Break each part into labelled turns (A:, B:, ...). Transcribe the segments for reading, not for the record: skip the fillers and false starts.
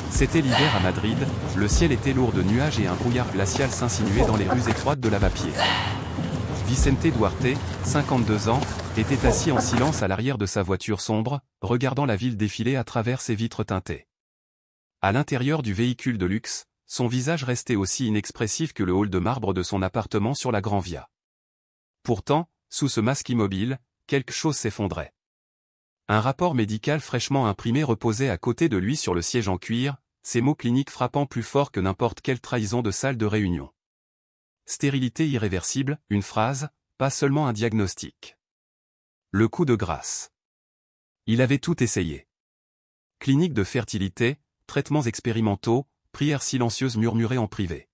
A: C'était l'hiver à Madrid, le ciel était lourd de nuages et un brouillard glacial s'insinuait dans les rues étroites de Lavapiés. Vicente Duarte, 52 ans, était assis en silence à l'arrière de sa voiture sombre, regardant la ville défiler à travers ses vitres teintées. À l'intérieur du véhicule de luxe, son visage restait aussi inexpressif que le hall de marbre de son appartement sur la Gran Via. Pourtant, sous ce masque immobile, quelque chose s'effondrait. Un rapport médical fraîchement imprimé reposait à côté de lui sur le siège en cuir, ses mots cliniques frappant plus fort que n'importe quelle trahison de salle de réunion. Stérilité irréversible, une phrase, pas seulement un diagnostic. Le coup de grâce. Il avait tout essayé. Clinique de fertilité, traitements expérimentaux, prières silencieuses murmurées en privé.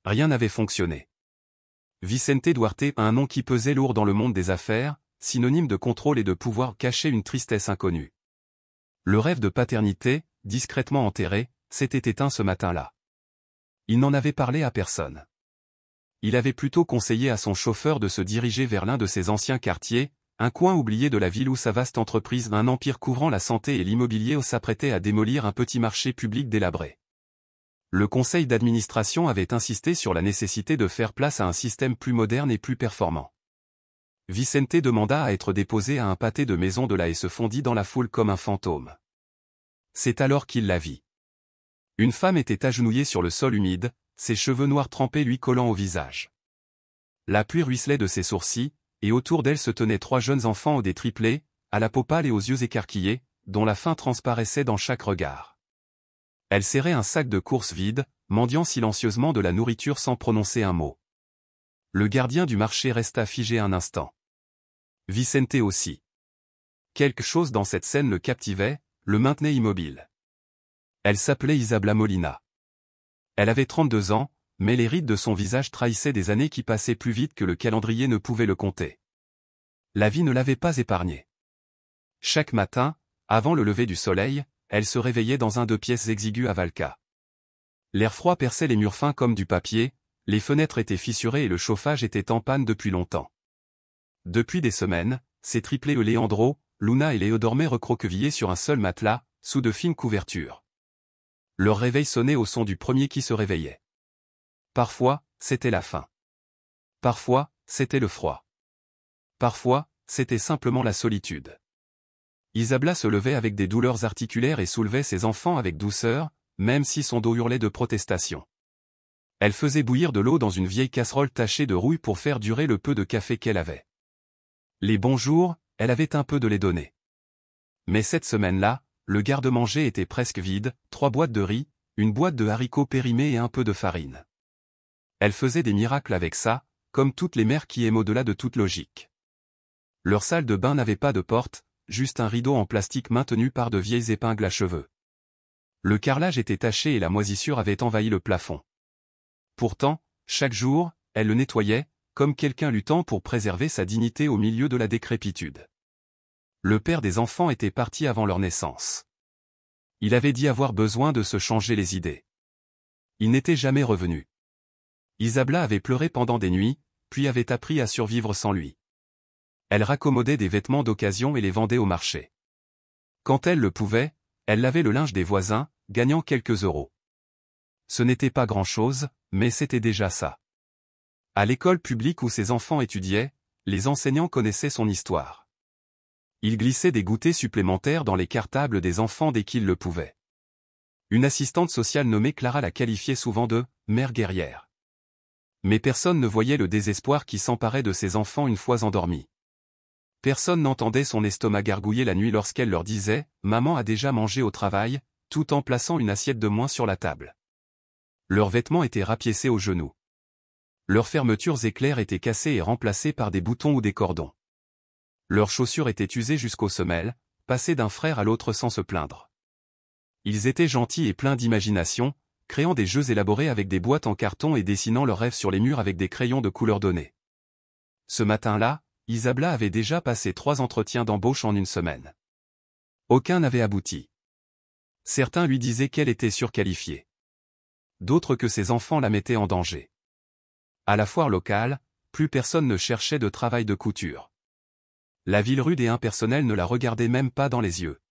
A: Rien n'avait fonctionné. Vicente Duarte, un nom qui pesait lourd dans le monde des affaires, synonyme de contrôle et de pouvoir cachait une tristesse inconnue. Le rêve de paternité, discrètement enterré, s'était éteint ce matin-là. Il n'en avait parlé à personne. Il avait plutôt conseillé à son chauffeur de se diriger vers l'un de ses anciens quartiers, un coin oublié de la ville où sa vaste entreprise, un empire couvrant la santé et l'immobilier, s'apprêtait à démolir un petit marché public délabré. Le conseil d'administration avait insisté sur la nécessité de faire place à un système plus moderne et plus performant. Vicente demanda à être déposé à un pâté de maison de là et se fondit dans la foule comme un fantôme. C'est alors qu'il la vit. Une femme était agenouillée sur le sol humide, ses cheveux noirs trempés lui collant au visage. La pluie ruisselait de ses sourcils, et autour d'elle se tenaient 3 jeunes enfants aux dés triplés, à la peau pâle et aux yeux écarquillés, dont la faim transparaissait dans chaque regard. Elle serrait un sac de course vide, mendiant silencieusement de la nourriture sans prononcer un mot. Le gardien du marché resta figé un instant. Vicente aussi. Quelque chose dans cette scène le captivait, le maintenait immobile. Elle s'appelait Isabella Molina. Elle avait 32 ans, mais les rides de son visage trahissaient des années qui passaient plus vite que le calendrier ne pouvait le compter. La vie ne l'avait pas épargnée. Chaque matin, avant le lever du soleil, elle se réveillait dans un 2 pièces exigu à Valca. L'air froid perçait les murs fins comme du papier, les fenêtres étaient fissurées et le chauffage était en panne depuis longtemps. Depuis des semaines, ses triplés Leandro, Luna et Léo dormaient recroquevillés sur un seul matelas, sous de fines couvertures. Leur réveil sonnait au son du premier qui se réveillait. Parfois, c'était la faim. Parfois, c'était le froid. Parfois, c'était simplement la solitude. Isabella se levait avec des douleurs articulaires et soulevait ses enfants avec douceur, même si son dos hurlait de protestation. Elle faisait bouillir de l'eau dans une vieille casserole tachée de rouille pour faire durer le peu de café qu'elle avait. Les bons jours, elle avait un peu de les donner. Mais cette semaine-là, le garde-manger était presque vide, 3 boîtes de riz, une boîte de haricots périmés et un peu de farine. Elle faisait des miracles avec ça, comme toutes les mères qui aiment au-delà de toute logique. Leur salle de bain n'avait pas de porte, juste un rideau en plastique maintenu par de vieilles épingles à cheveux. Le carrelage était taché et la moisissure avait envahi le plafond. Pourtant, chaque jour, elle le nettoyait, comme quelqu'un luttant pour préserver sa dignité au milieu de la décrépitude. Le père des enfants était parti avant leur naissance. Il avait dit avoir besoin de se changer les idées. Il n'était jamais revenu. Isabella avait pleuré pendant des nuits, puis avait appris à survivre sans lui. Elle raccommodait des vêtements d'occasion et les vendait au marché. Quand elle le pouvait, elle lavait le linge des voisins, gagnant quelques euros. Ce n'était pas grand-chose, mais c'était déjà ça. À l'école publique où ses enfants étudiaient, les enseignants connaissaient son histoire. Ils glissaient des goûters supplémentaires dans les cartables des enfants dès qu'ils le pouvaient. Une assistante sociale nommée Clara la qualifiait souvent de « mère guerrière ». Mais personne ne voyait le désespoir qui s'emparait de ses enfants une fois endormis. Personne n'entendait son estomac gargouiller la nuit lorsqu'elle leur disait « Maman a déjà mangé au travail », tout en plaçant une assiette de moins sur la table. Leurs vêtements étaient rapiécés aux genoux. Leurs fermetures éclairs étaient cassées et remplacées par des boutons ou des cordons. Leurs chaussures étaient usées jusqu'aux semelles, passées d'un frère à l'autre sans se plaindre. Ils étaient gentils et pleins d'imagination, créant des jeux élaborés avec des boîtes en carton et dessinant leurs rêves sur les murs avec des crayons de couleur donnée. Ce matin-là, Isabella avait déjà passé 3 entretiens d'embauche en une semaine. Aucun n'avait abouti. Certains lui disaient qu'elle était surqualifiée. D'autres que ses enfants la mettaient en danger. À la foire locale, plus personne ne cherchait de travail de couture. La ville rude et impersonnelle ne la regardait même pas dans les yeux.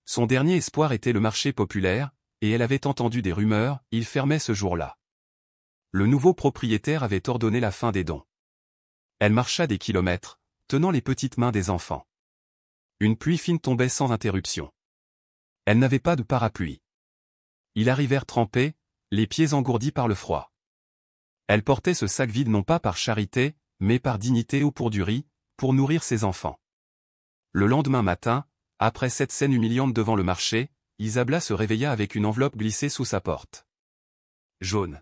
A: Son dernier espoir était le marché populaire, et elle avait entendu des rumeurs, il fermait ce jour-là. Le nouveau propriétaire avait ordonné la fin des dons. Elle marcha des kilomètres, tenant les petites mains des enfants. Une pluie fine tombait sans interruption. Elle n'avait pas de parapluie. Ils arrivèrent trempés, les pieds engourdis par le froid. Elle portait ce sac vide non pas par charité, mais par dignité ou pour du riz, pour nourrir ses enfants. Le lendemain matin, après cette scène humiliante devant le marché, Isabella se réveilla avec une enveloppe glissée sous sa porte. Jaune.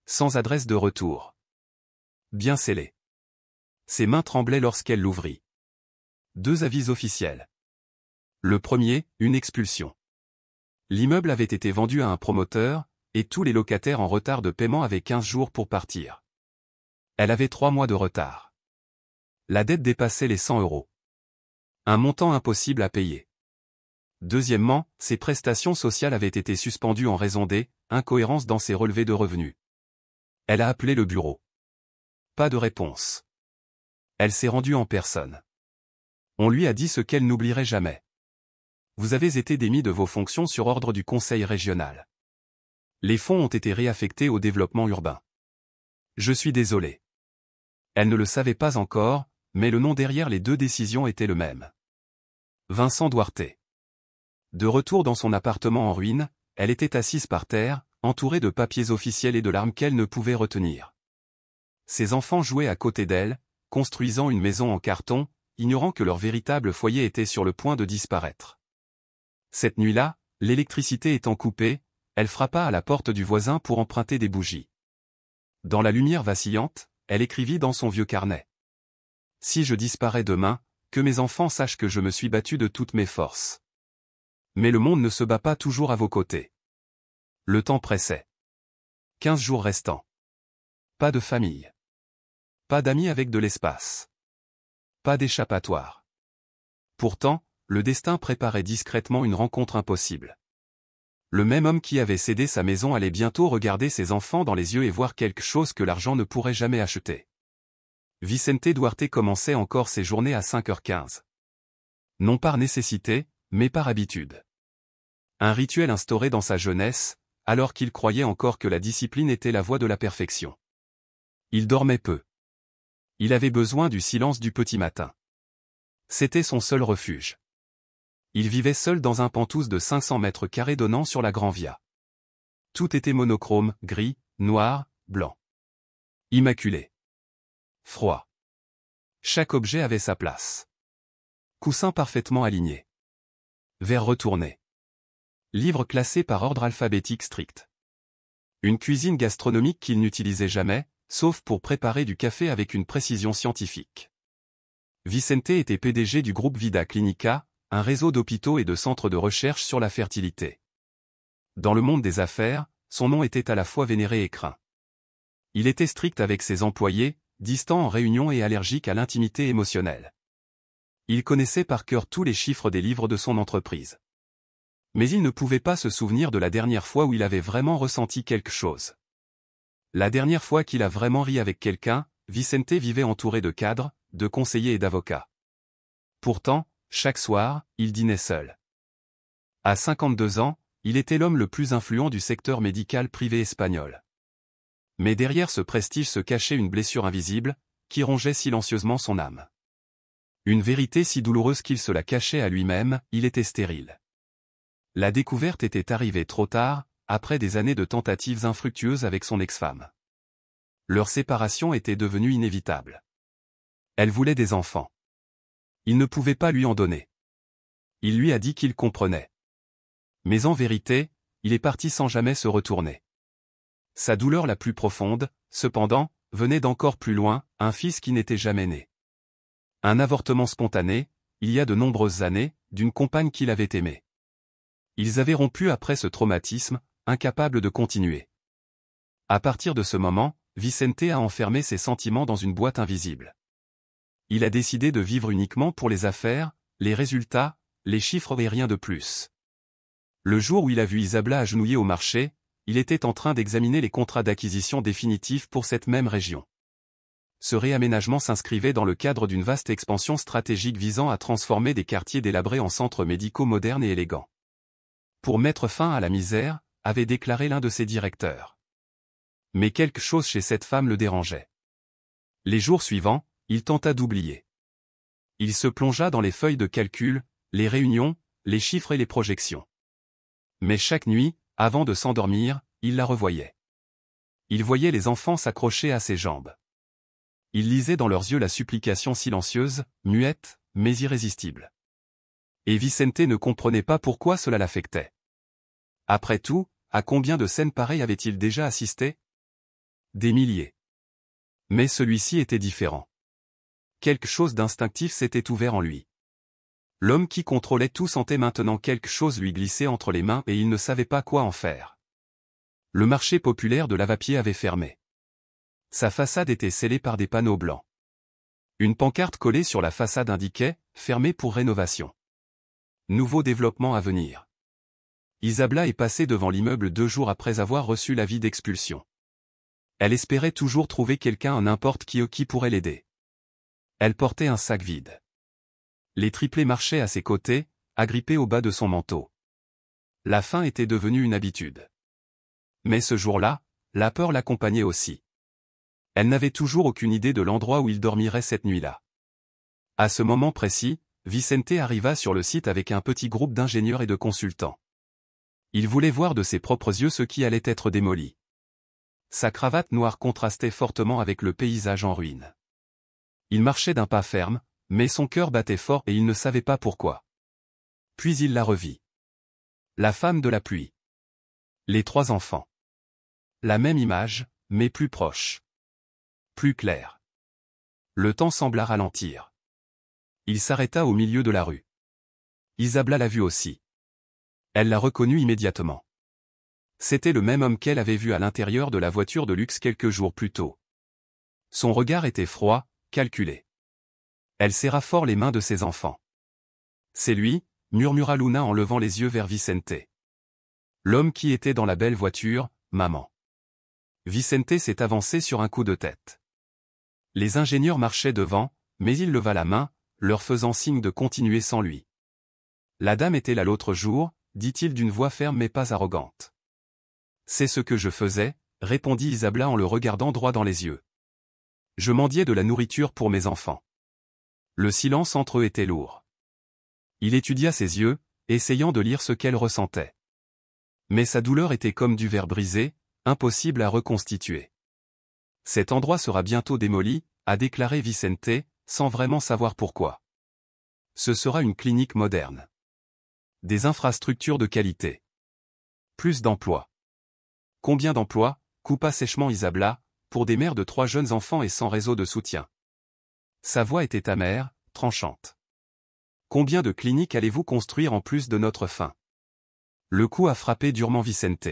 A: Sans adresse de retour. Bien scellée. Ses mains tremblaient lorsqu'elle l'ouvrit. 2 avis officiels. Le premier, une expulsion. L'immeuble avait été vendu à un promoteur, et tous les locataires en retard de paiement avaient 15 jours pour partir. Elle avait 3 mois de retard. La dette dépassait les 100 €. Un montant impossible à payer. Deuxièmement, ses prestations sociales avaient été suspendues en raison des incohérences dans ses relevés de revenus. Elle a appelé le bureau. Pas de réponse. Elle s'est rendue en personne. On lui a dit ce qu'elle n'oublierait jamais. Vous avez été démis de vos fonctions sur ordre du conseil régional. Les fonds ont été réaffectés au développement urbain. Je suis désolé. Elle ne le savait pas encore, mais le nom derrière les 2 décisions était le même. Vincent Duarte. De retour dans son appartement en ruine, elle était assise par terre, entourée de papiers officiels et de larmes qu'elle ne pouvait retenir. Ses enfants jouaient à côté d'elle, construisant une maison en carton, ignorant que leur véritable foyer était sur le point de disparaître. Cette nuit-là, l'électricité étant coupée, elle frappa à la porte du voisin pour emprunter des bougies. Dans la lumière vacillante, elle écrivit dans son vieux carnet. Si je disparais demain, que mes enfants sachent que je me suis battue de toutes mes forces. Mais le monde ne se bat pas toujours à vos côtés. Le temps pressait. 15 jours restants. Pas de famille. Pas d'amis avec de l'espace. Pas d'échappatoire. Pourtant, le destin préparait discrètement une rencontre impossible. Le même homme qui avait cédé sa maison allait bientôt regarder ses enfants dans les yeux et voir quelque chose que l'argent ne pourrait jamais acheter. Vicente Duarte commençait encore ses journées à 5h15. Non par nécessité, mais par habitude. Un rituel instauré dans sa jeunesse, alors qu'il croyait encore que la discipline était la voie de la perfection. Il dormait peu. Il avait besoin du silence du petit matin. C'était son seul refuge. Il vivait seul dans un penthouse de 500 mètres carrés donnant sur la Gran Via. Tout était monochrome, gris, noir, blanc. Immaculé. Froid. Chaque objet avait sa place. Coussins parfaitement alignés. Verre retourné. Livres classés par ordre alphabétique strict. Une cuisine gastronomique qu'il n'utilisait jamais, sauf pour préparer du café avec une précision scientifique. Vicente était PDG du groupe Vida Clinica, un réseau d'hôpitaux et de centres de recherche sur la fertilité. Dans le monde des affaires, son nom était à la fois vénéré et craint. Il était strict avec ses employés, distant en réunion et allergique à l'intimité émotionnelle. Il connaissait par cœur tous les chiffres des livres de son entreprise. Mais il ne pouvait pas se souvenir de la dernière fois où il avait vraiment ressenti quelque chose. La dernière fois qu'il a vraiment ri avec quelqu'un, Vicente vivait entouré de cadres, de conseillers et d'avocats. Pourtant, chaque soir, il dînait seul. À 52 ans, il était l'homme le plus influent du secteur médical privé espagnol. Mais derrière ce prestige se cachait une blessure invisible, qui rongeait silencieusement son âme. Une vérité si douloureuse qu'il se la cachait à lui-même, il était stérile. La découverte était arrivée trop tard, après des années de tentatives infructueuses avec son ex-femme. Leur séparation était devenue inévitable. Elle voulait des enfants. Il ne pouvait pas lui en donner. Il lui a dit qu'il comprenait. Mais en vérité, il est parti sans jamais se retourner. Sa douleur la plus profonde, cependant, venait d'encore plus loin, un fils qui n'était jamais né. Un avortement spontané, il y a de nombreuses années, d'une compagne qu'il avait aimée. Ils avaient rompu après ce traumatisme, incapables de continuer. À partir de ce moment, Vicente a enfermé ses sentiments dans une boîte invisible. Il a décidé de vivre uniquement pour les affaires, les résultats, les chiffres et rien de plus. Le jour où il a vu Isabella agenouillée au marché, il était en train d'examiner les contrats d'acquisition définitifs pour cette même région. Ce réaménagement s'inscrivait dans le cadre d'une vaste expansion stratégique visant à transformer des quartiers délabrés en centres médicaux modernes et élégants. pour mettre fin à la misère, avait déclaré l'un de ses directeurs. Mais quelque chose chez cette femme le dérangeait. Les jours suivants, il tenta d'oublier. Il se plongea dans les feuilles de calcul, les réunions, les chiffres et les projections. Mais chaque nuit, avant de s'endormir, il la revoyait. Il voyait les enfants s'accrocher à ses jambes. Il lisait dans leurs yeux la supplication silencieuse, muette, mais irrésistible. Et Vicente ne comprenait pas pourquoi cela l'affectait. Après tout, à combien de scènes pareilles avait-il déjà assisté? Des milliers. Mais celui-ci était différent. Quelque chose d'instinctif s'était ouvert en lui. L'homme qui contrôlait tout sentait maintenant quelque chose lui glisser entre les mains et il ne savait pas quoi en faire. Le marché populaire de Lavapié avait fermé. Sa façade était scellée par des panneaux blancs. Une pancarte collée sur la façade indiquait « Fermé pour rénovation ». Nouveau développement à venir. Isabella est passée devant l'immeuble 2 jours après avoir reçu l'avis d'expulsion. Elle espérait toujours trouver quelqu'un n'importe qui pourrait l'aider. Elle portait un sac vide. Les triplés marchaient à ses côtés, agrippés au bas de son manteau. La faim était devenue une habitude. Mais ce jour-là, la peur l'accompagnait aussi. Elle n'avait toujours aucune idée de l'endroit où il dormirait cette nuit-là. À ce moment précis, Vicente arriva sur le site avec un petit groupe d'ingénieurs et de consultants. Il voulait voir de ses propres yeux ce qui allait être démoli. Sa cravate noire contrastait fortement avec le paysage en ruine. Il marchait d'un pas ferme, mais son cœur battait fort et il ne savait pas pourquoi. Puis il la revit. La femme de la pluie. Les 3 enfants. La même image, mais plus proche. Plus claire. Le temps sembla ralentir. Il s'arrêta au milieu de la rue. Isabella l'a vu aussi. Elle l'a reconnu immédiatement. C'était le même homme qu'elle avait vu à l'intérieur de la voiture de luxe quelques jours plus tôt. Son regard était froid, calculé. Elle serra fort les mains de ses enfants. « C'est lui », murmura Luna en levant les yeux vers Vicente. L'homme qui était dans la belle voiture, maman. Vicente s'est avancé sur un coup de tête. Les ingénieurs marchaient devant, mais il leva la main, leur faisant signe de continuer sans lui. La dame était là l'autre jour, dit-il d'une voix ferme mais pas arrogante. C'est ce que je faisais, répondit Isabella en le regardant droit dans les yeux. Je mendiais de la nourriture pour mes enfants. Le silence entre eux était lourd. Il étudia ses yeux, essayant de lire ce qu'elle ressentait. Mais sa douleur était comme du verre brisé, impossible à reconstituer. Cet endroit sera bientôt démoli, a déclaré Vicente, sans vraiment savoir pourquoi. Ce sera une clinique moderne. Des infrastructures de qualité. Plus d'emplois. Combien d'emplois, coupa sèchement Isabella, pour des mères de 3 jeunes enfants et sans réseau de soutien. Sa voix était amère, tranchante. Combien de cliniques allez-vous construire en plus de notre faim? Le coup a frappé durement Vicente.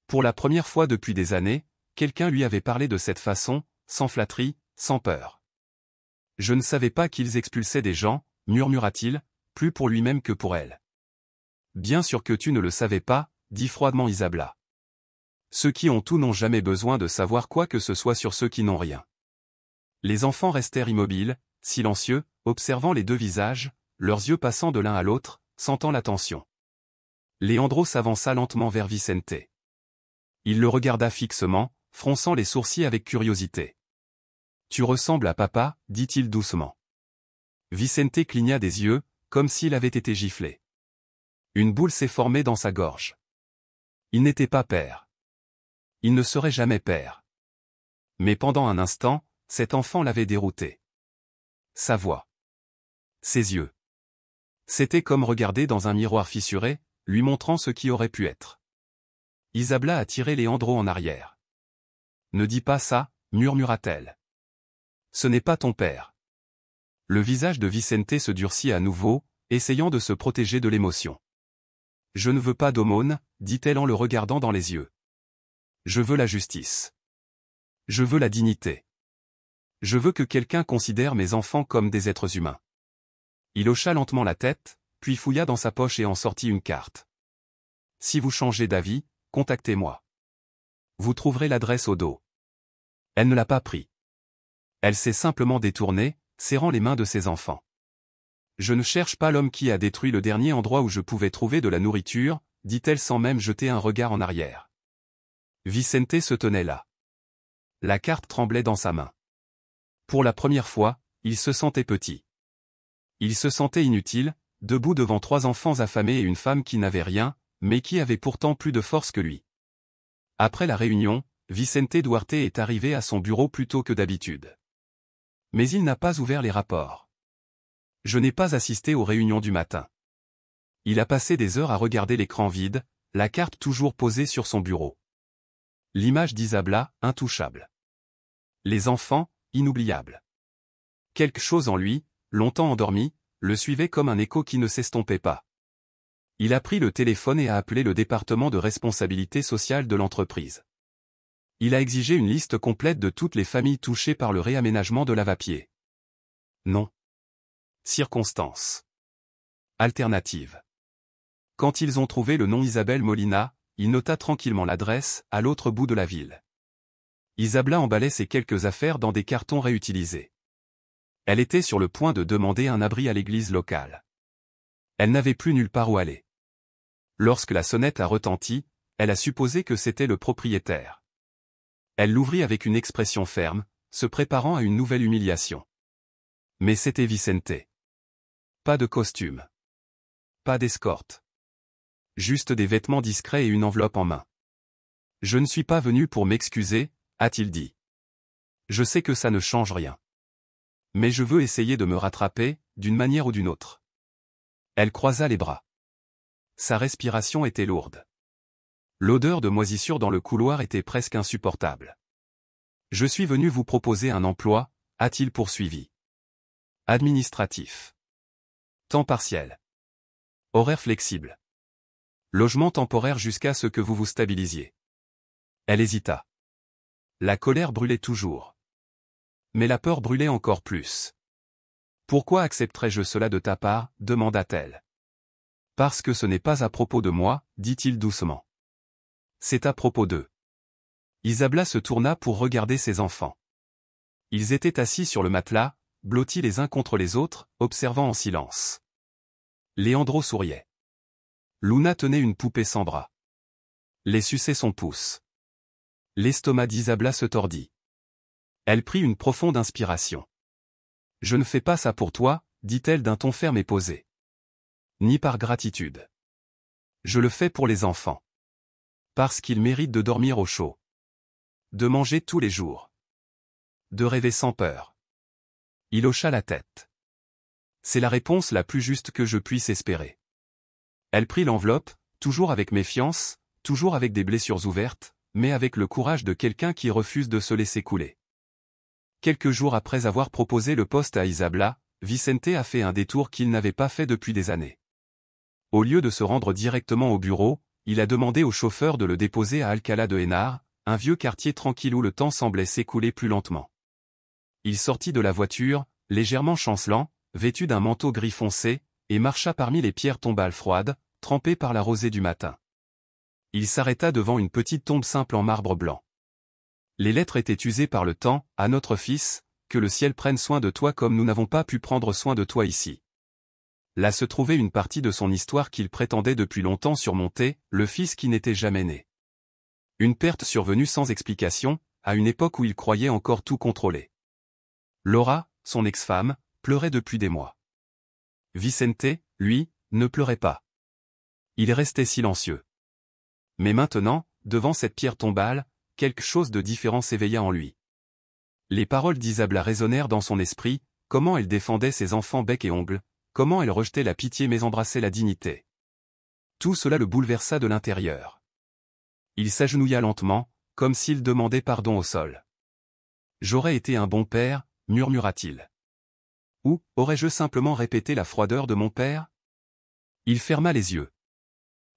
A: Pour la première fois depuis des années, quelqu'un lui avait parlé de cette façon, sans flatterie, sans peur. Je ne savais pas qu'ils expulsaient des gens, murmura-t-il, plus pour lui-même que pour elle. Bien sûr que tu ne le savais pas, dit froidement Isabella. Ceux qui ont tout n'ont jamais besoin de savoir quoi que ce soit sur ceux qui n'ont rien. Les enfants restèrent immobiles, silencieux, observant les 2 visages, leurs yeux passant de l'un à l'autre, sentant la tension. Leandro s'avança lentement vers Vicente. Il le regarda fixement, fronçant les sourcils avec curiosité. « Tu ressembles à papa » dit-il doucement. Vicente cligna des yeux, comme s'il avait été giflé. Une boule s'est formée dans sa gorge. Il n'était pas père. Il ne serait jamais père. Mais pendant un instant, cet enfant l'avait dérouté. Sa voix. Ses yeux. C'était comme regarder dans un miroir fissuré, lui montrant ce qui aurait pu être. Isabella a tiré Leandro en arrière. « Ne dis pas ça » murmura-t-elle. « Ce n'est pas ton père. » Le visage de Vicente se durcit à nouveau, essayant de se protéger de l'émotion. « Je ne veux pas d'aumône » dit-elle en le regardant dans les yeux. « Je veux la justice. Je veux la dignité. Je veux que quelqu'un considère mes enfants comme des êtres humains. » Il hocha lentement la tête, puis fouilla dans sa poche et en sortit une carte. « Si vous changez d'avis, contactez-moi. Vous trouverez l'adresse au dos. » Elle ne l'a pas pris. Elle s'est simplement détournée, serrant les mains de ses enfants. Je ne cherche pas l'homme qui a détruit le dernier endroit où je pouvais trouver de la nourriture, dit-elle sans même jeter un regard en arrière. Vicente se tenait là. La carte tremblait dans sa main. Pour la première fois, il se sentait petit. Il se sentait inutile, debout devant 3 enfants affamés et une femme qui n'avait rien, mais qui avait pourtant plus de force que lui. Après la réunion, Vicente Duarte est arrivé à son bureau plus tôt que d'habitude. Mais il n'a pas ouvert les rapports. Je n'ai pas assisté aux réunions du matin. Il a passé des heures à regarder l'écran vide, la carte toujours posée sur son bureau. L'image d'Isabla, intouchable. Les enfants, inoubliables. Quelque chose en lui, longtemps endormi, le suivait comme un écho qui ne s'estompait pas. Il a pris le téléphone et a appelé le département de responsabilité sociale de l'entreprise. Il a exigé une liste complète de toutes les familles touchées par le réaménagement de Lavapiés. Non. Circonstances. Alternative. Quand ils ont trouvé le nom Isabelle Molina, il nota tranquillement l'adresse, à l'autre bout de la ville. Isabla emballait ses quelques affaires dans des cartons réutilisés. Elle était sur le point de demander un abri à l'église locale. Elle n'avait plus nulle part où aller. Lorsque la sonnette a retenti, elle a supposé que c'était le propriétaire. Elle l'ouvrit avec une expression ferme, se préparant à une nouvelle humiliation. Mais c'était Vicente. Pas de costume. Pas d'escorte. Juste des vêtements discrets et une enveloppe en main. « Je ne suis pas venu pour m'excuser », a-t-il dit. « Je sais que ça ne change rien. Mais je veux essayer de me rattraper, d'une manière ou d'une autre. » Elle croisa les bras. Sa respiration était lourde. L'odeur de moisissure dans le couloir était presque insupportable. « Je suis venu vous proposer un emploi », a-t-il poursuivi. Administratif. Temps partiel. Horaire flexible. Logement temporaire jusqu'à ce que vous vous stabilisiez. Elle hésita. La colère brûlait toujours. Mais la peur brûlait encore plus. Pourquoi accepterais-je cela de ta part, demanda-t-elle. Parce que ce n'est pas à propos de moi, dit-il doucement. C'est à propos d'eux. Isabla se tourna pour regarder ses enfants. Ils étaient assis sur le matelas, blottis les uns contre les autres, observant en silence. Leandro souriait. Luna tenait une poupée sans bras. Les suçait son pouce. L'estomac d'Isabla se tordit. Elle prit une profonde inspiration. « Je ne fais pas ça pour toi », dit-elle d'un ton ferme et posé. Ni par gratitude. Je le fais pour les enfants. Parce qu'ils méritent de dormir au chaud. De manger tous les jours. De rêver sans peur. Il hocha la tête. C'est la réponse la plus juste que je puisse espérer. Elle prit l'enveloppe, toujours avec méfiance, toujours avec des blessures ouvertes, mais avec le courage de quelqu'un qui refuse de se laisser couler. Quelques jours après avoir proposé le poste à Isabla, Vicente a fait un détour qu'il n'avait pas fait depuis des années. Au lieu de se rendre directement au bureau, il a demandé au chauffeur de le déposer à Alcalá de Henares, un vieux quartier tranquille où le temps semblait s'écouler plus lentement. Il sortit de la voiture, légèrement chancelant, vêtu d'un manteau gris foncé, et marcha parmi les pierres tombales froides, trempées par la rosée du matin. Il s'arrêta devant une petite tombe simple en marbre blanc. Les lettres étaient usées par le temps, « À notre fils, que le ciel prenne soin de toi comme nous n'avons pas pu prendre soin de toi ici. » Là se trouvait une partie de son histoire qu'il prétendait depuis longtemps surmonter, le fils qui n'était jamais né. Une perte survenue sans explication, à une époque où il croyait encore tout contrôler. Laura, son ex-femme, pleurait depuis des mois. Vicente, lui, ne pleurait pas. Il restait silencieux. Mais maintenant, devant cette pierre tombale, quelque chose de différent s'éveilla en lui. Les paroles d'Isabla résonnèrent dans son esprit, comment elle défendait ses enfants bec et ongles, comment elle rejetait la pitié mais embrassait la dignité. Tout cela le bouleversa de l'intérieur. Il s'agenouilla lentement, comme s'il demandait pardon au sol. « J'aurais été un bon père », murmura-t-il. « Ou, aurais-je simplement répété la froideur de mon père ?» Il ferma les yeux.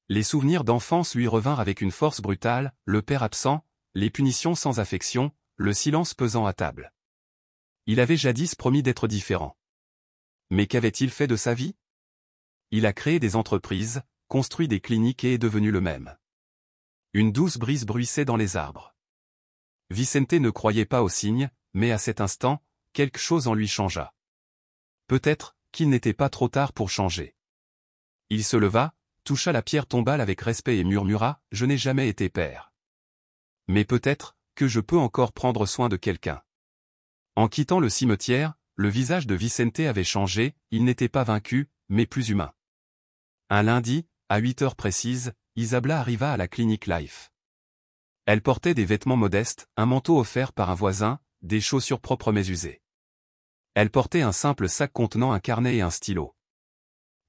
A: Les souvenirs d'enfance lui revinrent avec une force brutale, le père absent, les punitions sans affection, le silence pesant à table. Il avait jadis promis d'être différent. Mais qu'avait-il fait de sa vie? Il a créé des entreprises, construit des cliniques et est devenu le même. Une douce brise bruissait dans les arbres. Vicente ne croyait pas aux signes, mais à cet instant, quelque chose en lui changea. Peut-être, qu'il n'était pas trop tard pour changer. Il se leva, toucha la pierre tombale avec respect et murmura « Je n'ai jamais été père. Mais peut-être que je peux encore prendre soin de quelqu'un. » En quittant le cimetière, le visage de Vicente avait changé, il n'était pas vaincu, mais plus humain. Un lundi, à 8 heures précises, Isabella arriva à la clinique Life. Elle portait des vêtements modestes, un manteau offert par un voisin, des chaussures propres mais usées. Elle portait un simple sac contenant un carnet et un stylo.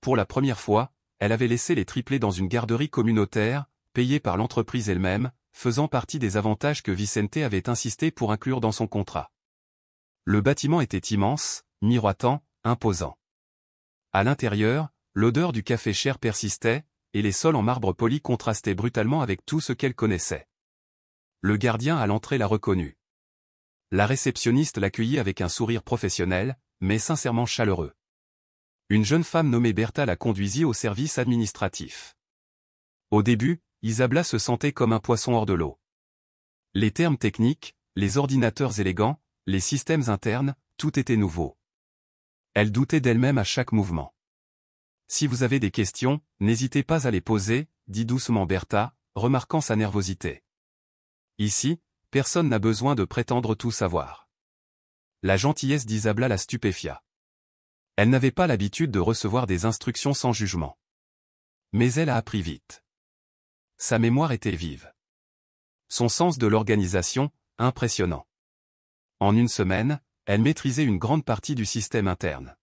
A: Pour la première fois, elle avait laissé les triplés dans une garderie communautaire, payée par l'entreprise elle-même, faisant partie des avantages que Vicente avait insisté pour inclure dans son contrat. Le bâtiment était immense, miroitant, imposant. À l'intérieur, l'odeur du café cher persistait, et les sols en marbre poli contrastaient brutalement avec tout ce qu'elle connaissait. Le gardien à l'entrée la reconnut. La réceptionniste l'accueillit avec un sourire professionnel, mais sincèrement chaleureux. Une jeune femme nommée Bertha la conduisit au service administratif. Au début, Isabella se sentait comme un poisson hors de l'eau. Les termes techniques, les ordinateurs élégants, les systèmes internes, tout était nouveau. Elle doutait d'elle-même à chaque mouvement. « Si vous avez des questions, n'hésitez pas à les poser », dit doucement Bertha, remarquant sa nervosité. Ici, personne n'a besoin de prétendre tout savoir. La gentillesse d'Isabella la stupéfia. Elle n'avait pas l'habitude de recevoir des instructions sans jugement. Mais elle a appris vite. Sa mémoire était vive. Son sens de l'organisation, impressionnant. En une semaine, elle maîtrisait une grande partie du système interne.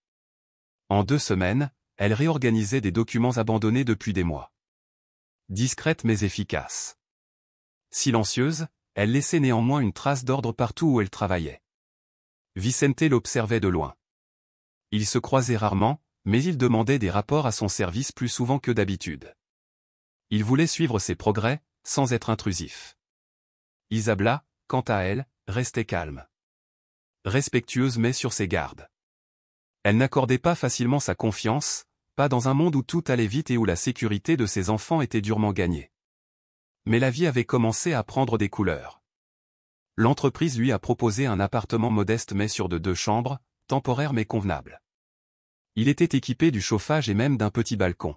A: En 2 semaines, elle réorganisait des documents abandonnés depuis des mois. Discrète mais efficace. Silencieuse, elle laissait néanmoins une trace d'ordre partout où elle travaillait. Vicente l'observait de loin. Ils se croisaient rarement, mais il demandait des rapports à son service plus souvent que d'habitude. Il voulait suivre ses progrès, sans être intrusif. Isabella, quant à elle, restait calme. Respectueuse mais sur ses gardes. Elle n'accordait pas facilement sa confiance, pas dans un monde où tout allait vite et où la sécurité de ses enfants était durement gagnée. Mais la vie avait commencé à prendre des couleurs. L'entreprise lui a proposé un appartement modeste mais sûr de 2 chambres, temporaire mais convenable. Il était équipé du chauffage et même d'un petit balcon.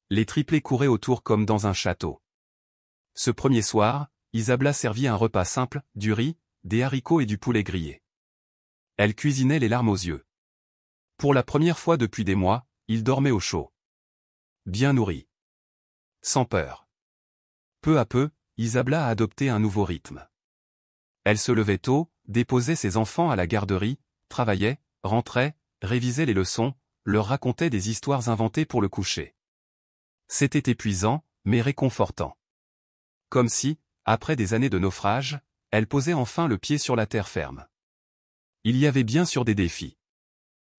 A: Les triplés couraient autour comme dans un château. Ce premier soir, Isabella servit un repas simple, du riz, des haricots et du poulet grillé. Elle cuisinait les larmes aux yeux. Pour la première fois depuis des mois, il dormait au chaud. Bien nourri. Sans peur. Peu à peu, Isabella a adopté un nouveau rythme. Elle se levait tôt, déposait ses enfants à la garderie, travaillait, rentrait, révisait les leçons, leur racontait des histoires inventées pour le coucher. C'était épuisant, mais réconfortant. Comme si, après des années de naufrage, elle posait enfin le pied sur la terre ferme. Il y avait bien sûr des défis.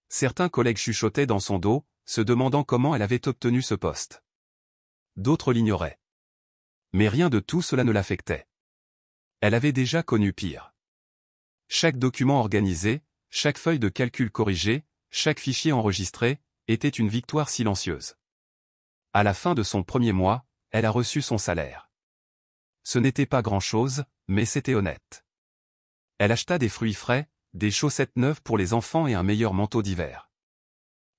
A: Certains collègues chuchotaient dans son dos, se demandant comment elle avait obtenu ce poste. D'autres l'ignoraient. Mais rien de tout cela ne l'affectait. Elle avait déjà connu pire. Chaque document organisé, chaque feuille de calcul corrigée, chaque fichier enregistré, était une victoire silencieuse. À la fin de son premier mois, elle a reçu son salaire. Ce n'était pas grand-chose, mais c'était honnête. Elle acheta des fruits frais, des chaussettes neuves pour les enfants et un meilleur manteau d'hiver.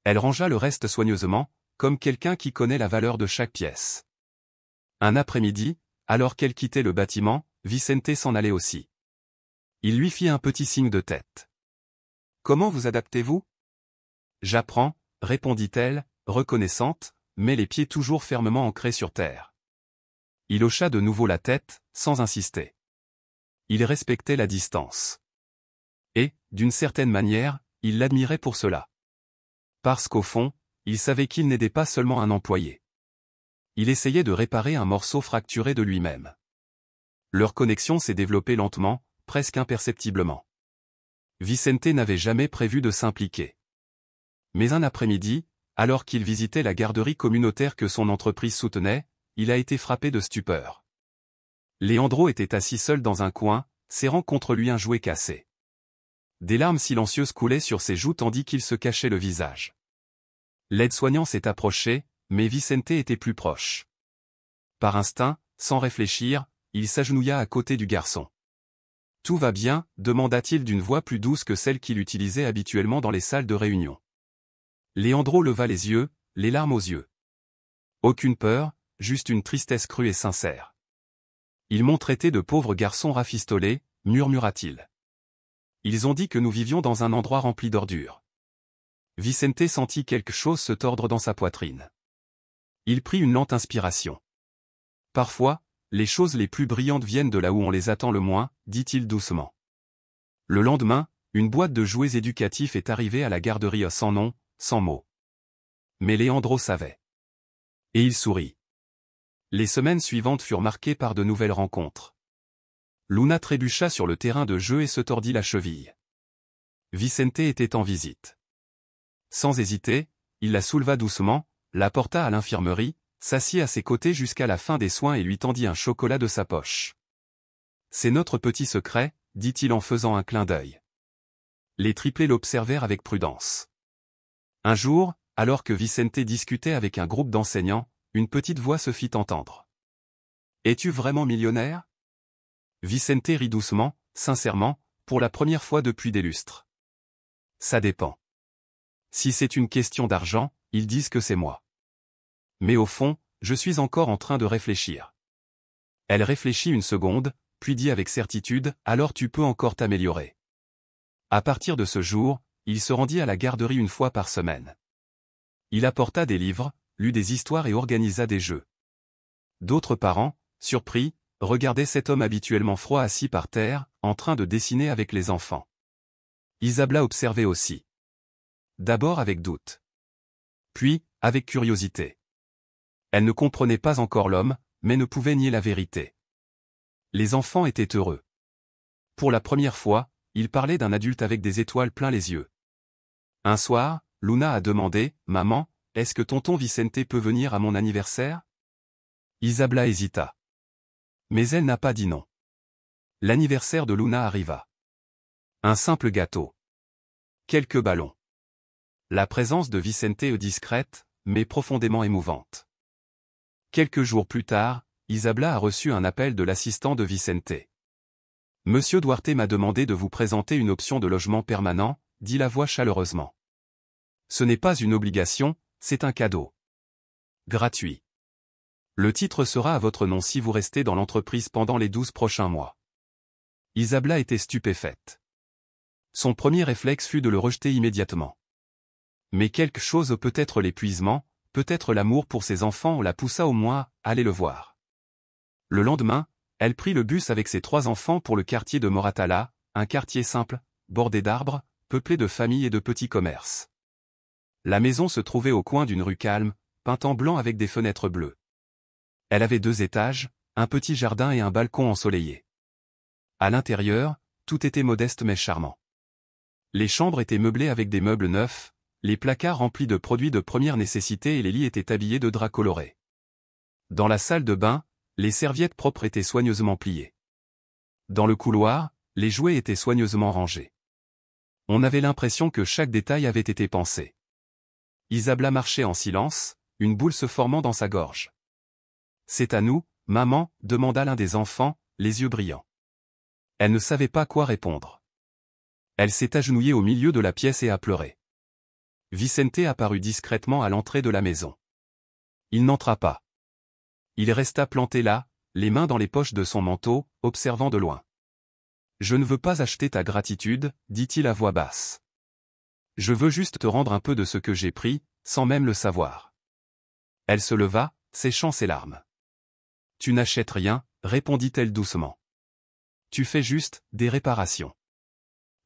A: Elle rangea le reste soigneusement, comme quelqu'un qui connaît la valeur de chaque pièce. Un après-midi, alors qu'elle quittait le bâtiment, Vicente s'en allait aussi. Il lui fit un petit signe de tête. « Comment vous adaptez-vous » ? « J'apprends, » répondit-elle, reconnaissante, mais les pieds toujours fermement ancrés sur terre. Il hocha de nouveau la tête, sans insister. Il respectait la distance. Et, d'une certaine manière, il l'admirait pour cela. Parce qu'au fond, il savait qu'il n'aidait pas seulement un employé. Il essayait de réparer un morceau fracturé de lui-même. Leur connexion s'est développée lentement, presque imperceptiblement. Vicente n'avait jamais prévu de s'impliquer. Mais un après-midi, alors qu'il visitait la garderie communautaire que son entreprise soutenait, il a été frappé de stupeur. Leandro était assis seul dans un coin, serrant contre lui un jouet cassé. Des larmes silencieuses coulaient sur ses joues tandis qu'il se cachait le visage. L'aide-soignant s'est approché, mais Vicente était plus proche. Par instinct, sans réfléchir, il s'agenouilla à côté du garçon. « Tout va bien » demanda-t-il d'une voix plus douce que celle qu'il utilisait habituellement dans les salles de réunion. Leandro leva les yeux, les larmes aux yeux. Aucune peur, juste une tristesse crue et sincère. Ils m'ont traité de pauvre garçon rafistolé, murmura-t-il. Ils ont dit que nous vivions dans un endroit rempli d'ordures. Vicente sentit quelque chose se tordre dans sa poitrine. Il prit une lente inspiration. Parfois, les choses les plus brillantes viennent de là où on les attend le moins, dit-il doucement. Le lendemain, une boîte de jouets éducatifs est arrivée à la garderie sans nom, sans mots. Mais Leandro savait. Et il sourit. Les semaines suivantes furent marquées par de nouvelles rencontres. Luna trébucha sur le terrain de jeu et se tordit la cheville. Vicente était en visite. Sans hésiter, il la souleva doucement, la porta à l'infirmerie, s'assit à ses côtés jusqu'à la fin des soins et lui tendit un chocolat de sa poche. « C'est notre petit secret », dit-il en faisant un clin d'œil. Les triplés l'observèrent avec prudence. Un jour, alors que Vicente discutait avec un groupe d'enseignants, une petite voix se fit entendre. « Es-tu vraiment millionnaire ?» Vicente rit doucement, sincèrement, pour la première fois depuis des lustres. « Ça dépend. Si c'est une question d'argent, ils disent que c'est moi. Mais au fond, je suis encore en train de réfléchir. » Elle réfléchit une seconde, puis dit avec certitude, « Alors tu peux encore t'améliorer. » À partir de ce jour, il se rendit à la garderie une fois par semaine. Il apporta des livres, lut des histoires et organisa des jeux. D'autres parents, surpris, regardaient cet homme habituellement froid assis par terre, en train de dessiner avec les enfants. Isabella observait aussi. D'abord avec doute. Puis, avec curiosité. Elle ne comprenait pas encore l'homme, mais ne pouvait nier la vérité. Les enfants étaient heureux. Pour la première fois, il parlait d'un adulte avec des étoiles plein les yeux. Un soir, Luna a demandé, « Maman, est-ce que tonton Vicente peut venir à mon anniversaire ?» Isabella hésita. Mais elle n'a pas dit non. L'anniversaire de Luna arriva. Un simple gâteau. Quelques ballons. La présence de Vicente est discrète, mais profondément émouvante. Quelques jours plus tard, Isabella a reçu un appel de l'assistant de Vicente. « Monsieur Duarte m'a demandé de vous présenter une option de logement permanent », dit la voix chaleureusement. « Ce n'est pas une obligation, c'est un cadeau. Gratuit. Le titre sera à votre nom si vous restez dans l'entreprise pendant les 12 prochains mois. » Isabella était stupéfaite. Son premier réflexe fut de le rejeter immédiatement. Mais quelque chose, peut-être l'épuisement, peut-être l'amour pour ses enfants la poussa au moins à aller le voir. Le lendemain, elle prit le bus avec ses 3 enfants pour le quartier de Moratala, un quartier simple, bordé d'arbres, peuplé de familles et de petits commerces. La maison se trouvait au coin d'une rue calme, peinte en blanc avec des fenêtres bleues. Elle avait 2 étages, un petit jardin et un balcon ensoleillé. À l'intérieur, tout était modeste mais charmant. Les chambres étaient meublées avec des meubles neufs, les placards remplis de produits de première nécessité et les lits étaient habillés de draps colorés. Dans la salle de bain, les serviettes propres étaient soigneusement pliées. Dans le couloir, les jouets étaient soigneusement rangés. On avait l'impression que chaque détail avait été pensé. Isabella marchait en silence, une boule se formant dans sa gorge. « C'est à nous, maman ?» demanda l'un des enfants, les yeux brillants. Elle ne savait pas quoi répondre. Elle s'est agenouillée au milieu de la pièce et a pleuré. Vicente apparut discrètement à l'entrée de la maison. Il n'entra pas. Il resta planté là, les mains dans les poches de son manteau, observant de loin. « Je ne veux pas acheter ta gratitude, » dit-il à voix basse. « Je veux juste te rendre un peu de ce que j'ai pris, sans même le savoir. » Elle se leva, séchant ses larmes. « Tu n'achètes rien, » répondit-elle doucement. « Tu fais juste des réparations. »«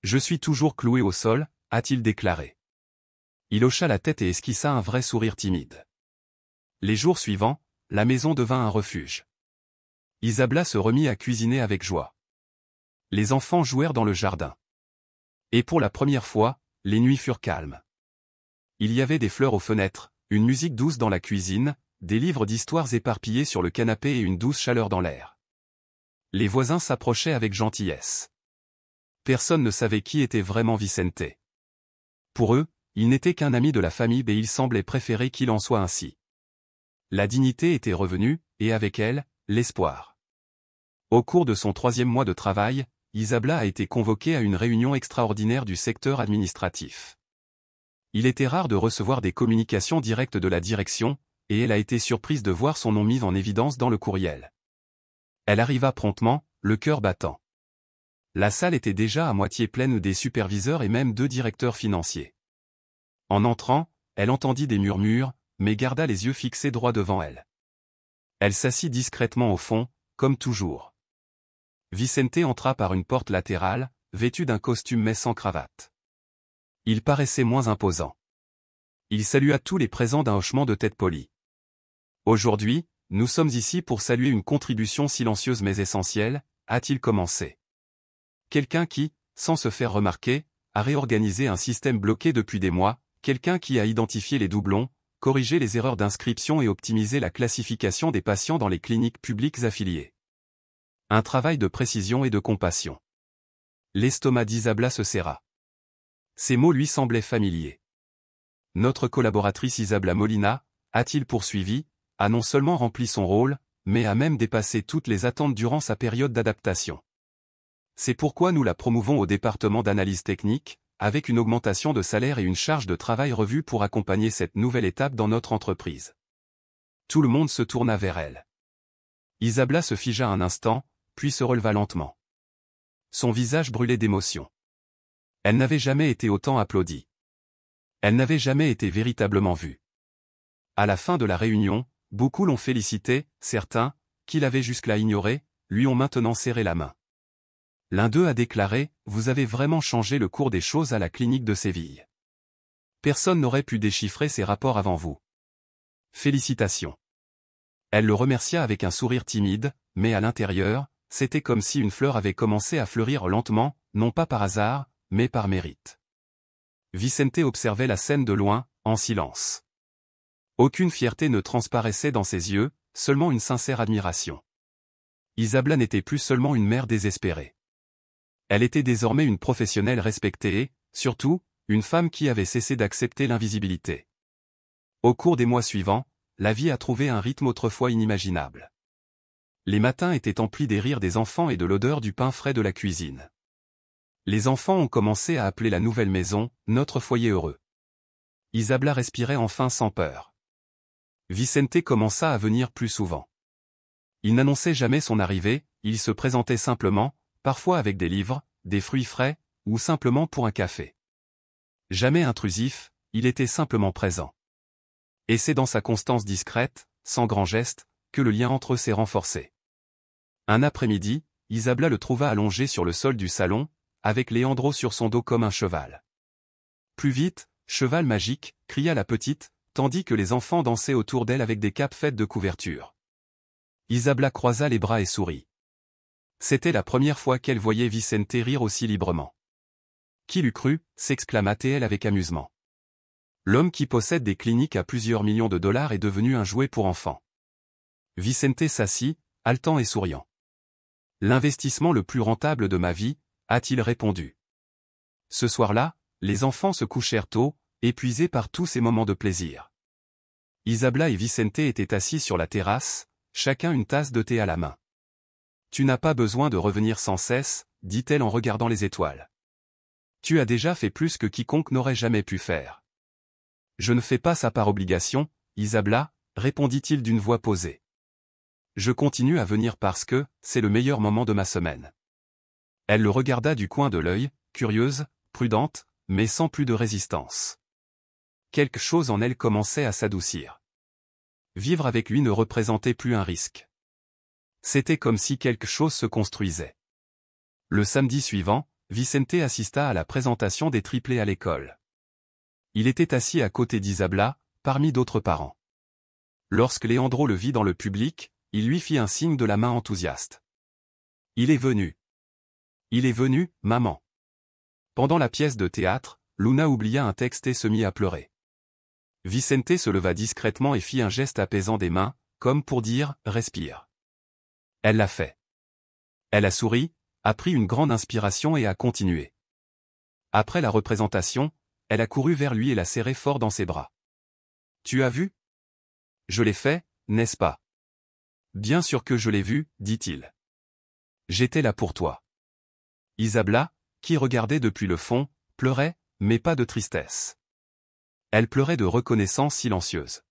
A: Je suis toujours cloué au sol, » a-t-il déclaré. Il hocha la tête et esquissa un vrai sourire timide. Les jours suivants, la maison devint un refuge. Isabella se remit à cuisiner avec joie. Les enfants jouèrent dans le jardin. Et pour la première fois, les nuits furent calmes. Il y avait des fleurs aux fenêtres, une musique douce dans la cuisine, des livres d'histoires éparpillés sur le canapé et une douce chaleur dans l'air. Les voisins s'approchaient avec gentillesse. Personne ne savait qui était vraiment Vicente. Pour eux, il n'était qu'un ami de la famille et il semblait préférer qu'il en soit ainsi. La dignité était revenue, et avec elle, l'espoir. Au cours de son 3e mois de travail, Isabella a été convoquée à une réunion extraordinaire du secteur administratif. Il était rare de recevoir des communications directes de la direction, et elle a été surprise de voir son nom mis en évidence dans le courriel. Elle arriva promptement, le cœur battant. La salle était déjà à moitié pleine des superviseurs et même 2 directeurs financiers. En entrant, elle entendit des murmures, mais garda les yeux fixés droit devant elle. Elle s'assit discrètement au fond, comme toujours. Vicente entra par une porte latérale, vêtu d'un costume mais sans cravate. Il paraissait moins imposant. Il salua tous les présents d'un hochement de tête poli. Aujourd'hui, nous sommes ici pour saluer une contribution silencieuse mais essentielle, a-t-il commencé. Quelqu'un qui, sans se faire remarquer, a réorganisé un système bloqué depuis des mois, quelqu'un qui a identifié les doublons, corrigé les erreurs d'inscription et optimisé la classification des patients dans les cliniques publiques affiliées. Un travail de précision et de compassion. L'estomac d'Isabla se serra. Ces mots lui semblaient familiers. Notre collaboratrice Isabla Molina, a-t-il poursuivi, a non seulement rempli son rôle, mais a même dépassé toutes les attentes durant sa période d'adaptation. C'est pourquoi nous la promouvons au département d'analyse technique, avec une augmentation de salaire et une charge de travail revue pour accompagner cette nouvelle étape dans notre entreprise. Tout le monde se tourna vers elle. Isabla se figea un instant, puis se releva lentement. Son visage brûlait d'émotion. Elle n'avait jamais été autant applaudie. Elle n'avait jamais été véritablement vue. À la fin de la réunion, beaucoup l'ont félicité, certains, qui l'avaient jusque-là ignoré, lui ont maintenant serré la main. L'un d'eux a déclaré « Vous avez vraiment changé le cours des choses à la clinique de Séville. Personne n'aurait pu déchiffrer ces rapports avant vous. Félicitations. » Elle le remercia avec un sourire timide, mais à l'intérieur, c'était comme si une fleur avait commencé à fleurir lentement, non pas par hasard, mais par mérite. Vicente observait la scène de loin, en silence. Aucune fierté ne transparaissait dans ses yeux, seulement une sincère admiration. Isabla n'était plus seulement une mère désespérée. Elle était désormais une professionnelle respectée et, surtout, une femme qui avait cessé d'accepter l'invisibilité. Au cours des mois suivants, la vie a trouvé un rythme autrefois inimaginable. Les matins étaient emplis des rires des enfants et de l'odeur du pain frais de la cuisine. Les enfants ont commencé à appeler la nouvelle maison « notre foyer heureux ». Isabla respirait enfin sans peur. Vicente commença à venir plus souvent. Il n'annonçait jamais son arrivée, il se présentait simplement, parfois avec des livres, des fruits frais, ou simplement pour un café. Jamais intrusif, il était simplement présent. Et c'est dans sa constance discrète, sans grand geste, que le lien entre eux s'est renforcé. Un après-midi, Isabla le trouva allongé sur le sol du salon, avec Leandro sur son dos comme un cheval. « Plus vite, cheval magique !» cria la petite, tandis que les enfants dansaient autour d'elle avec des capes faites de couvertures. Isabla croisa les bras et sourit. C'était la première fois qu'elle voyait Vicente rire aussi librement. « Qui l'eût cru ?» s'exclama-t-elle avec amusement. L'homme qui possède des cliniques à plusieurs millions de dollars est devenu un jouet pour enfants. Vicente s'assit, haletant et souriant. « L'investissement le plus rentable de ma vie », a-t-il répondu. Ce soir-là, les enfants se couchèrent tôt, épuisés par tous ces moments de plaisir. Isabla et Vicente étaient assis sur la terrasse, chacun une tasse de thé à la main. « Tu n'as pas besoin de revenir sans cesse, » dit-elle en regardant les étoiles. « Tu as déjà fait plus que quiconque n'aurait jamais pu faire. »« Je ne fais pas ça par obligation, Isabla, » répondit-il d'une voix posée. « Je continue à venir parce que c'est le meilleur moment de ma semaine. » Elle le regarda du coin de l'œil, curieuse, prudente, mais sans plus de résistance. Quelque chose en elle commençait à s'adoucir. Vivre avec lui ne représentait plus un risque. C'était comme si quelque chose se construisait. Le samedi suivant, Vicente assista à la présentation des triplés à l'école. Il était assis à côté d'Isabla, parmi d'autres parents. Lorsque Leandro le vit dans le public, il lui fit un signe de la main enthousiaste. « Il est venu. Il est venu, maman. » Pendant la pièce de théâtre, Luna oublia un texte et se mit à pleurer. Vicente se leva discrètement et fit un geste apaisant des mains, comme pour dire « respire ». Elle l'a fait. Elle a souri, a pris une grande inspiration et a continué. Après la représentation, elle a couru vers lui et l'a serré fort dans ses bras. « Tu as vu ? Je l'ai fait, n'est-ce pas ? » « Bien sûr que je l'ai vu, » dit-il. « J'étais là pour toi. » Isabla, qui regardait depuis le fond, pleurait, mais pas de tristesse. Elle pleurait de reconnaissance silencieuse.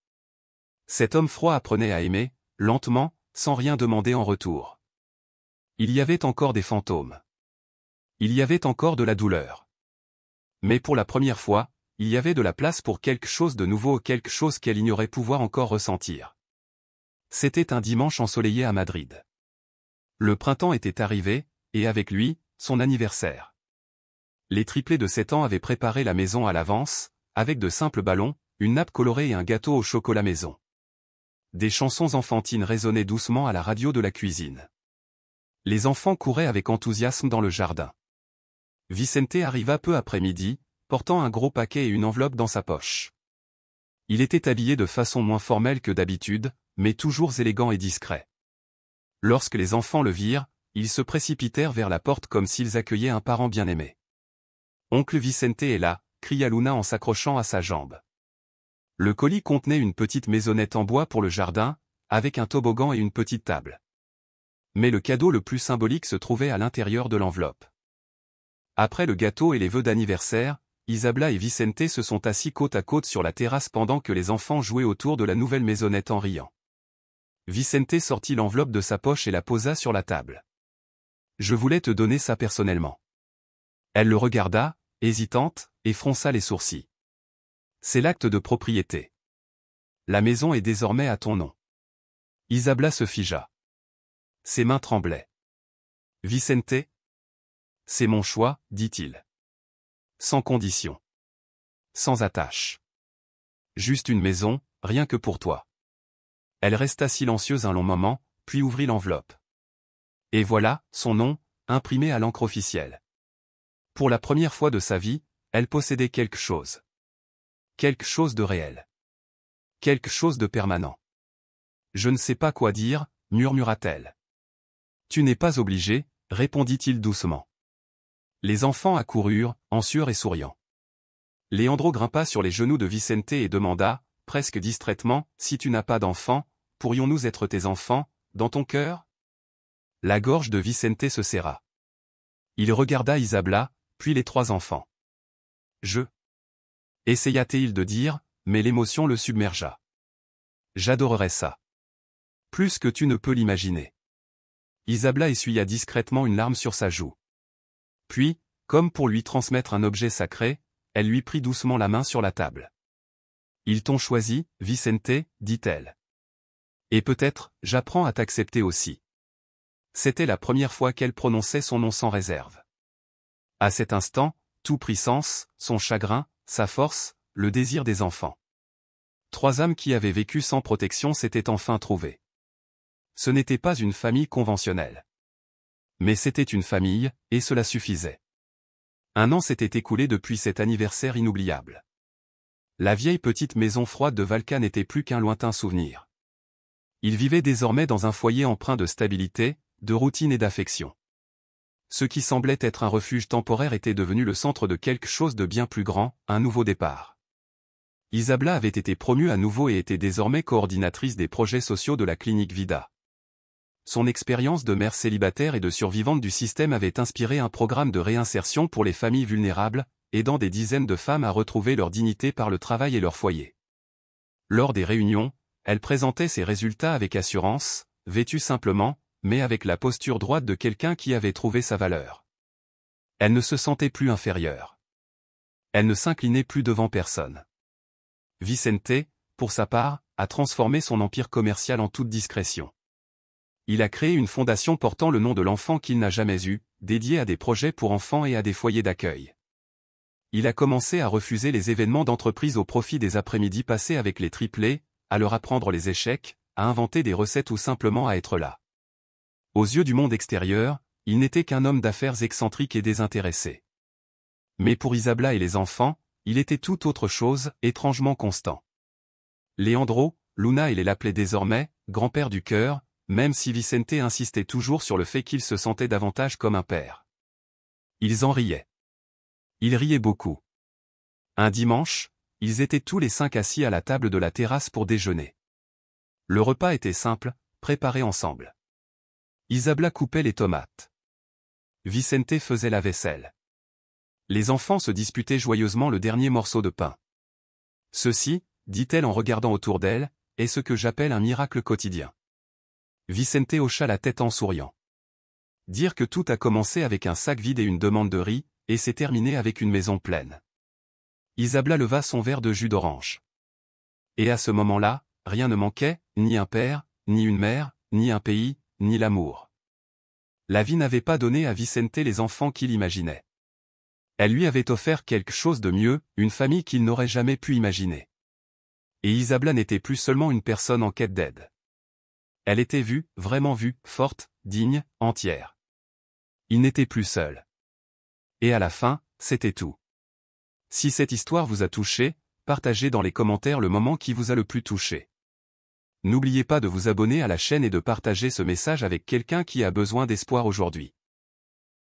A: Cet homme froid apprenait à aimer, lentement, sans rien demander en retour. Il y avait encore des fantômes. Il y avait encore de la douleur. Mais pour la première fois, il y avait de la place pour quelque chose de nouveau, quelque chose qu'elle ignorait pouvoir encore ressentir. C'était un dimanche ensoleillé à Madrid. Le printemps était arrivé, et avec lui, son anniversaire. Les triplés de 7 ans avaient préparé la maison à l'avance, avec de simples ballons, une nappe colorée et un gâteau au chocolat maison. Des chansons enfantines résonnaient doucement à la radio de la cuisine. Les enfants couraient avec enthousiasme dans le jardin. Vicente arriva peu après midi, portant un gros paquet et une enveloppe dans sa poche. Il était habillé de façon moins formelle que d'habitude, mais toujours élégant et discret. Lorsque les enfants le virent, ils se précipitèrent vers la porte comme s'ils accueillaient un parent bien-aimé. « Oncle Vicente est là !» cria Luna en s'accrochant à sa jambe. Le colis contenait une petite maisonnette en bois pour le jardin, avec un toboggan et une petite table. Mais le cadeau le plus symbolique se trouvait à l'intérieur de l'enveloppe. Après le gâteau et les vœux d'anniversaire, Isabella et Vicente se sont assis côte à côte sur la terrasse pendant que les enfants jouaient autour de la nouvelle maisonnette en riant. Vicente sortit l'enveloppe de sa poche et la posa sur la table. « Je voulais te donner ça personnellement. » Elle le regarda, hésitante, et fronça les sourcils. « C'est l'acte de propriété. La maison est désormais à ton nom. » Isabella se figea. Ses mains tremblaient. « Vicente ? » « C'est mon choix, dit-il. Sans condition. Sans attache. Juste une maison, rien que pour toi. » Elle resta silencieuse un long moment, puis ouvrit l'enveloppe. Et voilà, son nom, imprimé à l'encre officielle. Pour la première fois de sa vie, elle possédait quelque chose. Quelque chose de réel. Quelque chose de permanent. « Je ne sais pas quoi dire, » murmura-t-elle. « Tu n'es pas obligé, » répondit-il doucement. Les enfants accoururent, en sueur et souriant. Leandro grimpa sur les genoux de Vicente et demanda, presque distraitement, « Si tu n'as pas d'enfants, pourrions-nous être tes enfants, dans ton cœur ?» La gorge de Vicente se serra. Il regarda Isabella, puis les 3 enfants. « Je. » essaya-t-il de dire, mais l'émotion le submergea. « J'adorerais ça. Plus que tu ne peux l'imaginer. » Isabella essuya discrètement une larme sur sa joue. Puis, comme pour lui transmettre un objet sacré, elle lui prit doucement la main sur la table. « Ils t'ont choisi, Vicente, » dit-elle. « Et peut-être, j'apprends à t'accepter aussi. » C'était la première fois qu'elle prononçait son nom sans réserve. À cet instant, tout prit sens, son chagrin, sa force, le désir des enfants. 3 âmes qui avaient vécu sans protection s'étaient enfin trouvées. Ce n'était pas une famille conventionnelle. Mais c'était une famille, et cela suffisait. 1 an s'était écoulé depuis cet anniversaire inoubliable. La vieille petite maison froide de Valka n'était plus qu'un lointain souvenir. Ils vivaient désormais dans un foyer empreint de stabilité, de routine et d'affection. Ce qui semblait être un refuge temporaire était devenu le centre de quelque chose de bien plus grand, un nouveau départ. Isabella avait été promue à nouveau et était désormais coordinatrice des projets sociaux de la clinique Vida. Son expérience de mère célibataire et de survivante du système avait inspiré un programme de réinsertion pour les familles vulnérables, aidant des dizaines de femmes à retrouver leur dignité par le travail et leur foyer. Lors des réunions, elle présentait ses résultats avec assurance, vêtue simplement, mais avec la posture droite de quelqu'un qui avait trouvé sa valeur. Elle ne se sentait plus inférieure. Elle ne s'inclinait plus devant personne. Vicente, pour sa part, a transformé son empire commercial en toute discrétion. Il a créé une fondation portant le nom de l'enfant qu'il n'a jamais eu, dédiée à des projets pour enfants et à des foyers d'accueil. Il a commencé à refuser les événements d'entreprise au profit des après-midi passés avec les triplés, à leur apprendre les échecs, à inventer des recettes ou simplement à être là. Aux yeux du monde extérieur, il n'était qu'un homme d'affaires excentrique et désintéressé. Mais pour Isabella et les enfants, il était tout autre chose, étrangement constant. Leandro, Luna et les l'appelaient désormais, grand-père du cœur, même si Vicente insistait toujours sur le fait qu'il se sentait davantage comme un père. Ils en riaient. Ils riaient beaucoup. Un dimanche, ils étaient tous les 5 assis à la table de la terrasse pour déjeuner. Le repas était simple, préparé ensemble. Isabella coupait les tomates. Vicente faisait la vaisselle. Les enfants se disputaient joyeusement le dernier morceau de pain. Ceci, dit-elle en regardant autour d'elle, est ce que j'appelle un miracle quotidien. Vicente hocha la tête en souriant. Dire que tout a commencé avec un sac vide et une demande de riz, et s'est terminé avec une maison pleine. Isabella leva son verre de jus d'orange. Et à ce moment-là, rien ne manquait, ni un père, ni une mère, ni un pays, ni l'amour. La vie n'avait pas donné à Vicente les enfants qu'il imaginait. Elle lui avait offert quelque chose de mieux, une famille qu'il n'aurait jamais pu imaginer. Et Isabella n'était plus seulement une personne en quête d'aide. Elle était vue, vraiment vue, forte, digne, entière. Il n'était plus seul. Et à la fin, c'était tout. Si cette histoire vous a touché, partagez dans les commentaires le moment qui vous a le plus touché. N'oubliez pas de vous abonner à la chaîne et de partager ce message avec quelqu'un qui a besoin d'espoir aujourd'hui.